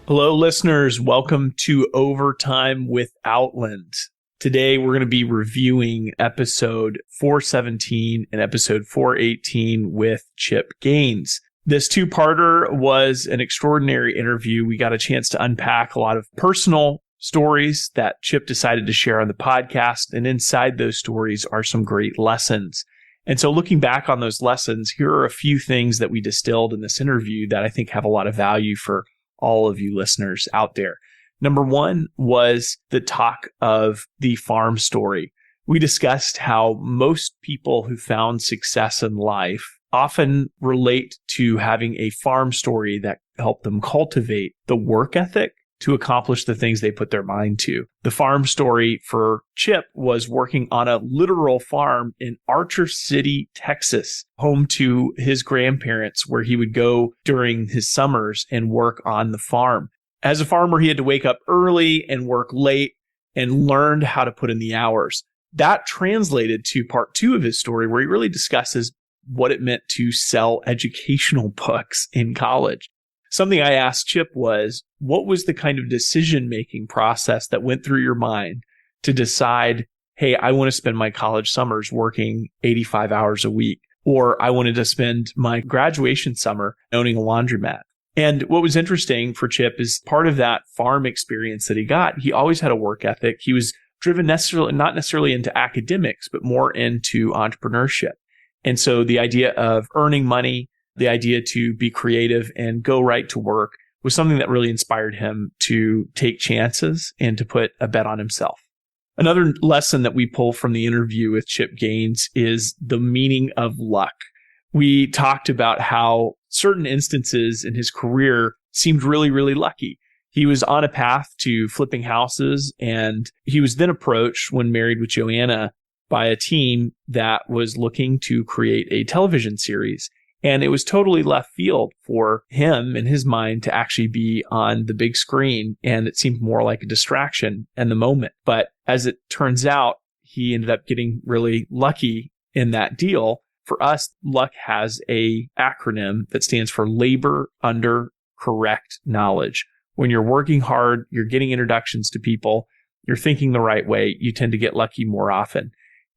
Hello, listeners. Welcome to Overtime with Outland. Today, we're going to be reviewing episode 417 and episode 418 with Chip Gaines. This two-parter was an extraordinary interview. We got a chance to unpack a lot of personal stories that Chip decided to share on the podcast. And inside those stories are some great lessons. And so looking back on those lessons, here are a few things that we distilled in this interview that I think have a lot of value for all of you listeners out there. Number one was the talk of the farm story. We discussed how most people who found success in life often relate to having a farm story that helped them cultivate the work ethic to accomplish the things they put their mind to. The farm story for Chip was working on a literal farm in Archer City, Texas, home to his grandparents, where he would go during his summers and work on the farm. As a farmer, he had to wake up early and work late and learned how to put in the hours. That translated to part two of his story, where he really discusses what it meant to sell educational books in college. Something I asked Chip was, what was the kind of decision-making process that went through your mind to decide, hey, I want to spend my college summers working 85 hours a week, or I wanted to spend my graduation summer owning a laundromat? And what was interesting for Chip is part of that farm experience that he got, he always had a work ethic. He was driven not necessarily into academics, but more into entrepreneurship. And so the idea of earning money, the idea to be creative and go right to work was something that really inspired him to take chances and to put a bet on himself. Another lesson that we pull from the interview with Chip Gaines is the meaning of luck. We talked about how certain instances in his career seemed really, really lucky. He was on a path to flipping houses, and he was then approached when married with Joanna by a team that was looking to create a television series. And it was totally left field for him in his mind to actually be on the big screen. And it seemed more like a distraction in the moment. But as it turns out, he ended up getting really lucky in that deal. For us, luck has a acronym that stands for labor under correct knowledge. When you're working hard, you're getting introductions to people, you're thinking the right way, you tend to get lucky more often.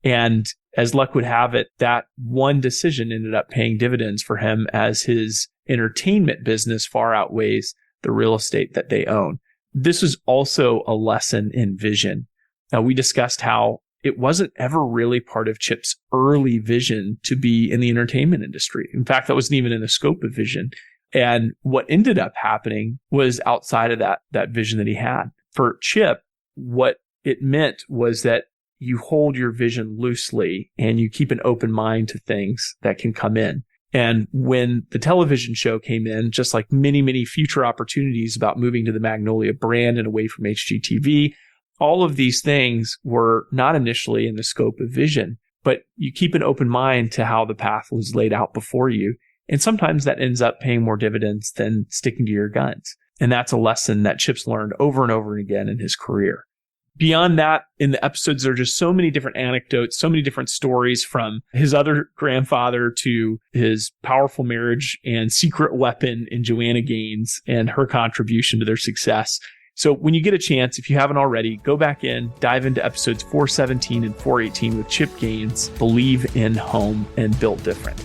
And as luck would have it, that one decision ended up paying dividends for him as his entertainment business far outweighs the real estate that they own. This is also a lesson in vision. Now, we discussed how it wasn't ever really part of Chip's early vision to be in the entertainment industry. In fact, that wasn't even in the scope of vision. And what ended up happening was outside of that vision that he had. For Chip, what it meant was that you hold your vision loosely and you keep an open mind to things that can come in. And when the television show came in, just like many, many future opportunities about moving to the Magnolia brand and away from HGTV, all of these things were not initially in the scope of vision, but you keep an open mind to how the path was laid out before you. And sometimes that ends up paying more dividends than sticking to your guns. And that's a lesson that Chip's learned over and over again in his career. Beyond that, in the episodes, there are just so many different anecdotes, so many different stories, from his other grandfather to his powerful marriage and secret weapon in Joanna Gaines and her contribution to their success. So when you get a chance, if you haven't already, go back in, dive into episodes 417 and 418 with Chip Gaines, Believe in Home and Built Different.